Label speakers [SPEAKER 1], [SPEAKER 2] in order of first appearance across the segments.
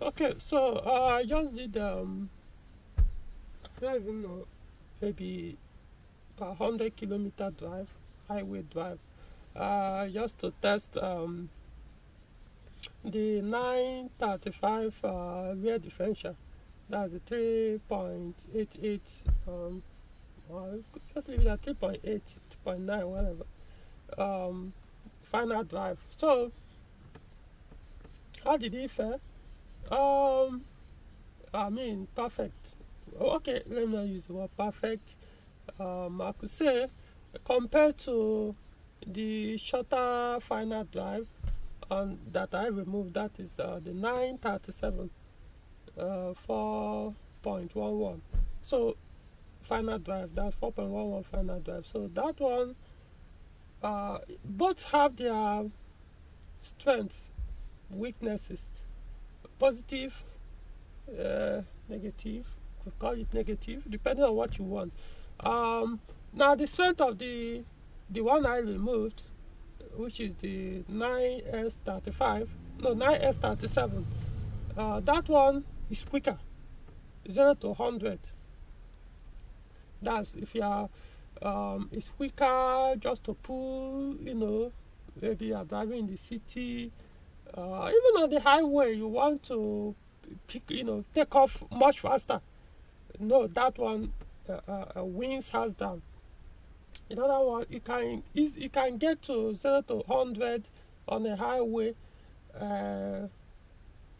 [SPEAKER 1] Okay, so I just did I don't even know, maybe a 100-kilometer drive, highway drive, just to test the 935 rear differential. That's the 3.88. Just leave it at 3.8, 2.9, whatever. Final drive. So how did it fare? I mean, perfect. Okay, let me not use the word perfect. I could say, compared to the shorter final drive that I removed, that is the 937, 4.11. So final drive, that's 4.11 final drive. So that one, both have their strengths, weaknesses, positive, negative, could call it negative, depending on what you want. Now the strength of the one I removed, which is the 9S37, that one is quicker, 0 to 100. That's if you are, it's quicker just to pull, maybe you are driving in the city, even on the highway, you want to take off much faster. No, that one wins hands down. In other words, you can get to 0 to 100 on a highway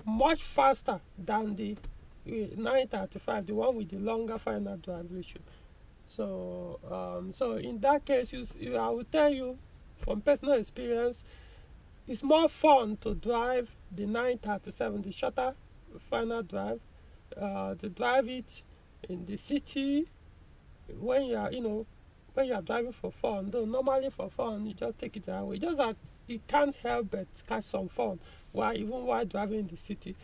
[SPEAKER 1] much faster than the 935, the one with the longer final drive ratio. So, so in that case, I will tell you from personal experience, it's more fun to drive the 937, the shorter final drive, to drive it in the city when you are, when you are driving for fun. Though normally for fun, you just take it that way. Just that you can't help but catch some fun even while driving in the city.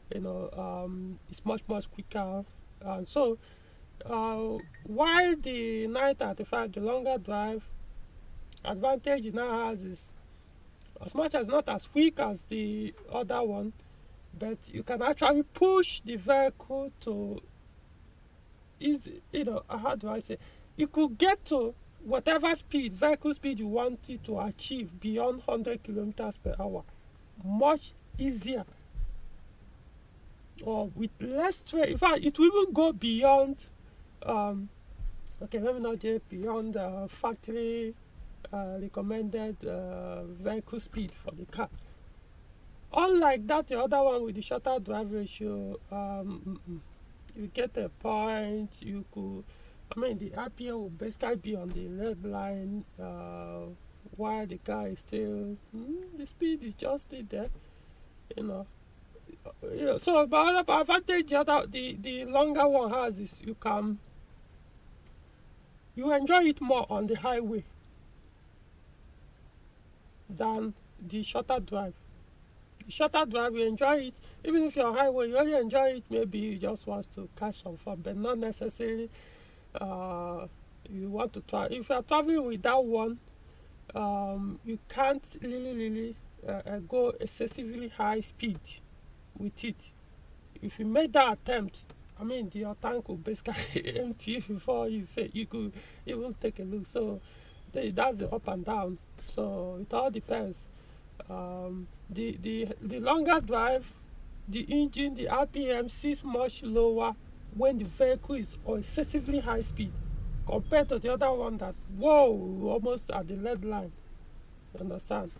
[SPEAKER 1] It's much quicker. And so, while the 935, the longer drive, advantage it now has is, as much as not as quick as the other one, but you can actually push the vehicle to how do I say, you could get to whatever vehicle speed you want it to achieve beyond 100 kilometers per hour much easier, or with less strain. In fact, it will even go beyond okay, let me not get beyond factory recommended vehicle speed for the car. Unlike that, the other one with the shorter drive ratio, you get a point, the RPM will basically be on the red line, while the car is still, the speed is just still there, So, but the advantage the longer one has is you enjoy it more on the highway than the shorter drive. The shorter drive, you enjoy it, even if you're on highway, you only enjoy it, maybe you just want to catch some fun, but not necessarily you want to try. If you're traveling with that one, you can't really go excessively high speed with it. If you make that attempt, your tank will basically empty before you could even take a look. So that's the up and down. So it all depends. The longer drive, the engine, the RPM seems much lower when the vehicle is on excessively high speed compared to the other one that, almost at the red line. You understand?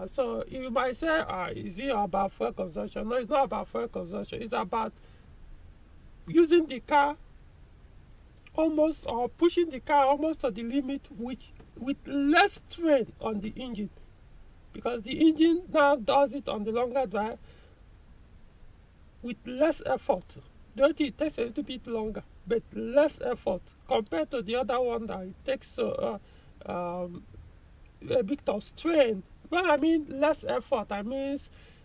[SPEAKER 1] So you might say, is it about fuel consumption? No, it's not about fuel consumption. It's about using the car almost, or pushing the car almost to the limit, with less strain on the engine. Because the engine now does it on the longer drive with less effort. Though it takes a little bit longer, but less effort compared to the other one that it takes a bit of strain. When I mean less effort, I mean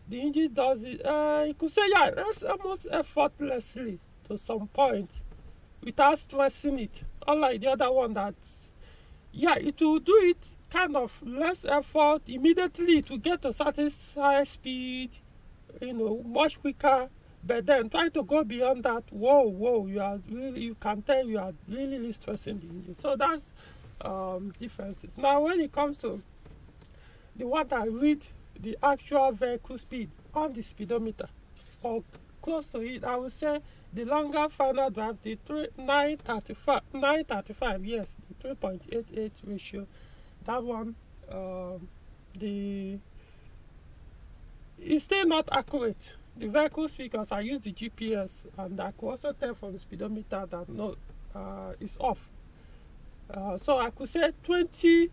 [SPEAKER 1] the engine does it, you could say, it's almost effortlessly to some point without stressing it. Unlike the other one that, it will do it kind of less effort, immediately to get to certain high speed, much quicker. But then trying to go beyond that, whoa, you can tell you are really stressing the engine. So that's differences. Now when it comes to the one that read the actual vehicle speed on the speedometer or close to it, I would say the longer final drive, the 935, yes, the 3.88 ratio, that one, it's still not accurate. The vehicle speed, because I use the GPS, and I could also tell from the speedometer that no, it's off. So I could say 20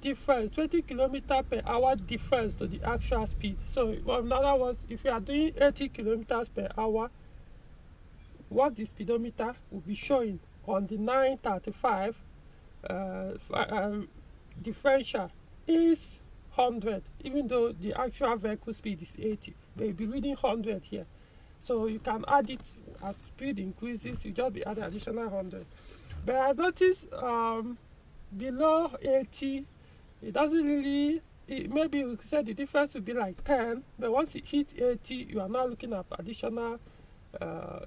[SPEAKER 1] difference, 20 kilometers per hour difference to the actual speed. So in other words, if you are doing 80 kilometers per hour, what the speedometer will be showing on the 935 differential is 100, even though the actual vehicle speed is 80, but you'll be reading 100 here. So you can add it as speed increases, you just be adding additional 100. But I noticed below 80, it doesn't really, maybe we could say the difference would be like 10, but once it hits 80, you are now looking at additional,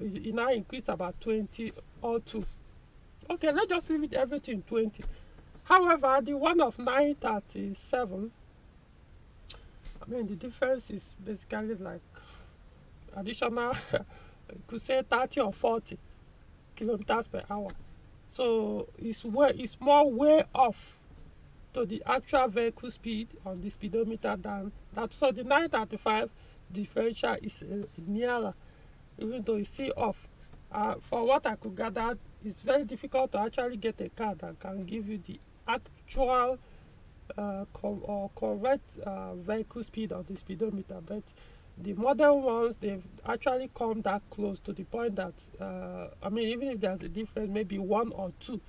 [SPEAKER 1] it now increased about 20 or 2. Okay, let's just leave it everything 20. However, the one of 937, I mean, the difference is basically like additional, you could say 30 or 40 kilometers per hour. So it's more way off to the actual vehicle speed on the speedometer than that. So the 935 differential is nearer, even though it's still off. For what I could gather, it's very difficult to actually get a car that can give you the actual correct vehicle speed on the speedometer. But the modern ones, they've actually come that close to the point that, I mean, even if there's a difference, maybe 1 or 2.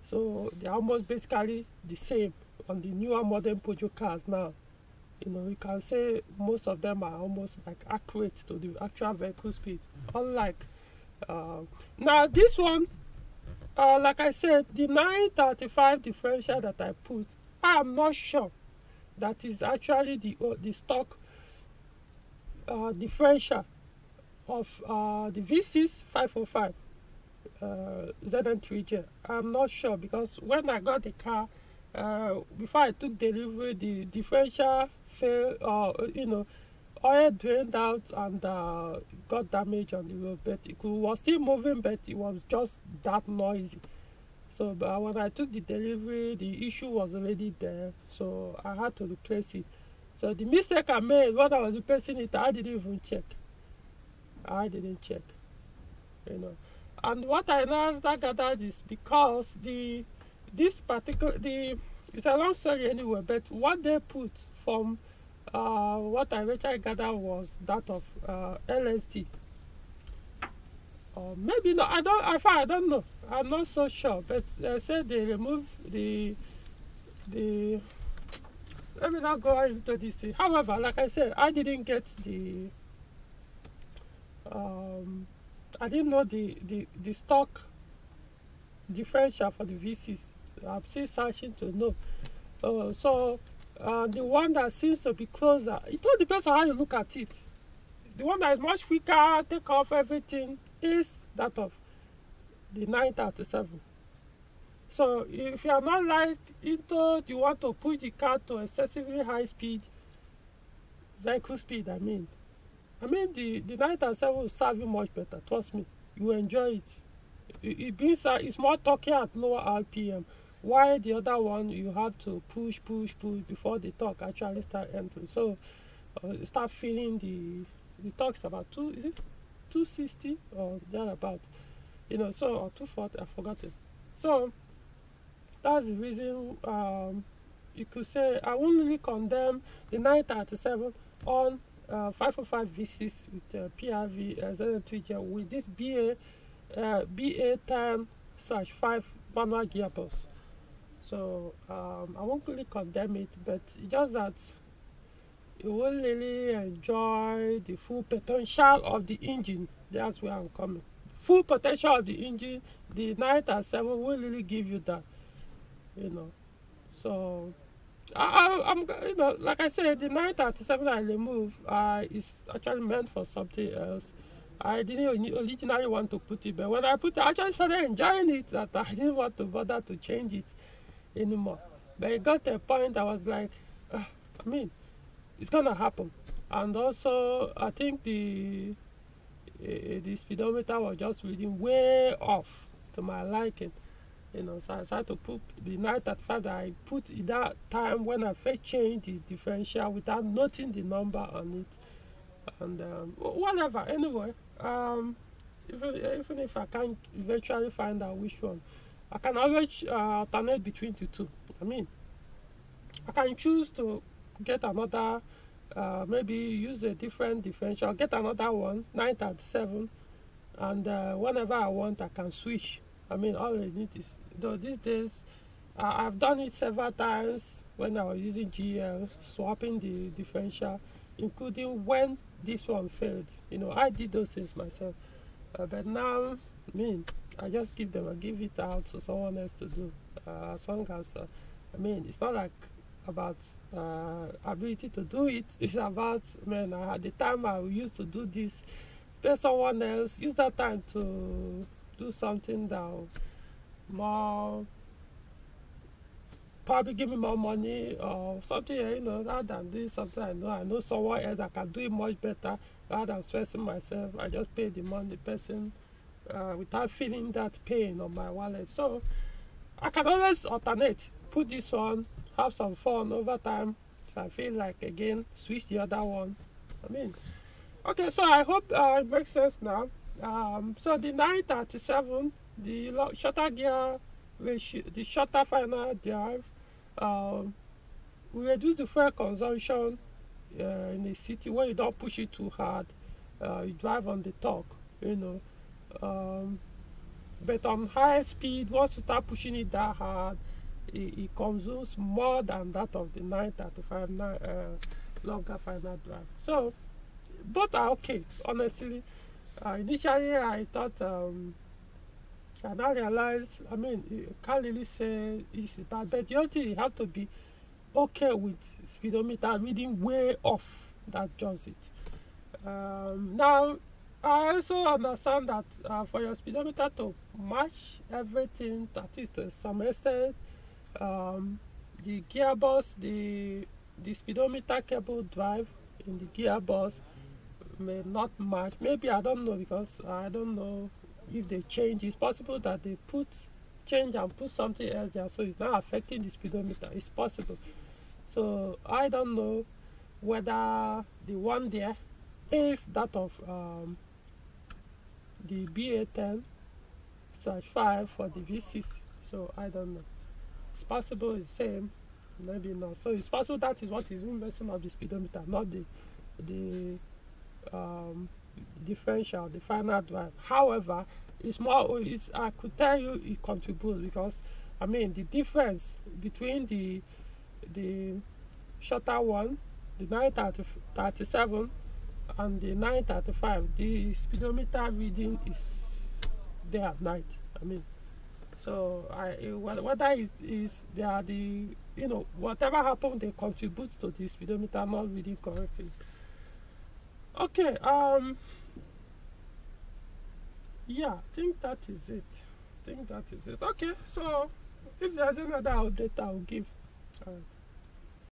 [SPEAKER 1] So they're almost basically the same on the newer modern Peugeot cars now. You can say most of them are almost like accurate to the actual vehicle speed. Unlike, now this one, like I said, the 935 differential that I put, I'm not sure that is actually the stock differential of the V6 505 ZN3J. I'm not sure, because when I got the car, before I took delivery, the differential failed, oil drained out and got damaged on the road, but it was still moving, but it was just that noisy. So but when I took the delivery, the issue was already there, so I had to replace it. So the mistake I made when I was replacing it, I didn't even check. And what I now gathered is because it's a long story anyway, but what they put from what I eventually gathered was that of LSD. Or maybe no, I don't know. I'm not so sure, but they said they removed the let me not go into this thing. However, like I said, I didn't get the I didn't know the stock differential for the V6. I'm still searching to know. So the one that seems to be closer, it all depends on how you look at it. The one that is much quicker, take off everything, is that of the 937. So if you are not like into, you want to push the car to excessively high speed, vehicle speed, I mean the 937 will serve you much better. Trust me, you enjoy it. It's more torque at lower RPM. While the other one, you have to push before the torque actually start entering. So you start feeling the torque is about 260 or thereabout, so, or 240, I forgot it. So that's the reason you could say I won't really condemn the 937 on 505 V6 with PRV ZN3J with this BA10/5 manual gearbox. So I won't really condemn it, but it's just that you won't really enjoy the full potential of the engine. That's where I'm coming. Full potential of the engine, the 937 will really give you that, So I'm, like I said, the 937 I removed is actually meant for something else. I didn't originally want to put it, but when I put it, I actually started enjoying it that I didn't want to bother to change it anymore. But it got to a point I was like, I mean, it's gonna happen. And also, I think the speedometer was just reading way off to my liking. So I decided to put the 935 that I put in that time when I first changed the differential without noting the number on it. And whatever, anyway, even if I can't eventually find out which one, I can always alternate between the two. I mean, I can choose to get another, maybe use a different differential, get another one, 937, and whenever I want, I can switch. I mean, all I need is, though these days, I've done it several times when I was using GL, swapping the differential, including when this one failed. I did those things myself. But now, I mean, I just give it out to someone else to do. As long as, I mean, it's not like about ability to do it. It's about, man, at the time I used to do this, pay someone else, use that time to do something that will more probably give me more money or something, rather than doing something I know someone else that can do it much better. Rather than stressing myself, I just pay the money the person without feeling that pain on my wallet. So I can always alternate, put this one, have some fun over time. If I feel like, again, switch the other one. I mean, okay, so I hope it makes sense now. So the 937, the shorter gear ratio, the shorter final drive, we reduce the fuel consumption in a city where you don't push it too hard. You drive on the torque, but on high speed, once you start pushing it that hard, it consumes more than that of the 935 longer final drive. So both are okay, honestly. Initially, I thought, I now realized, I mean, you can't really say it's bad, but the only thing you have to be okay with speedometer reading way off. That does it. Now, I also understand that for your speedometer to match everything, that is to some extent, the gearbox, the speedometer cable drive in the gearbox may not match. Maybe, I don't know, because I don't know if they change. It's possible that they change and put something else there, so it's not affecting the speedometer. It's possible. So I don't know whether the one there is that of the BA10/5 for the V6. So I don't know. It's possible it's the same, maybe not. So it's possible that is what is messing up the speedometer, not the differential, the final drive. However, I could tell you it contributes, because I mean the difference between the shorter one, the 937 and the 935, the speedometer reading is there at night. I mean, so whether it is they are the whatever happened, they contribute to the speedometer not reading correctly. Okay, yeah, I think that is it. Okay, so if there's any other update, I'll give.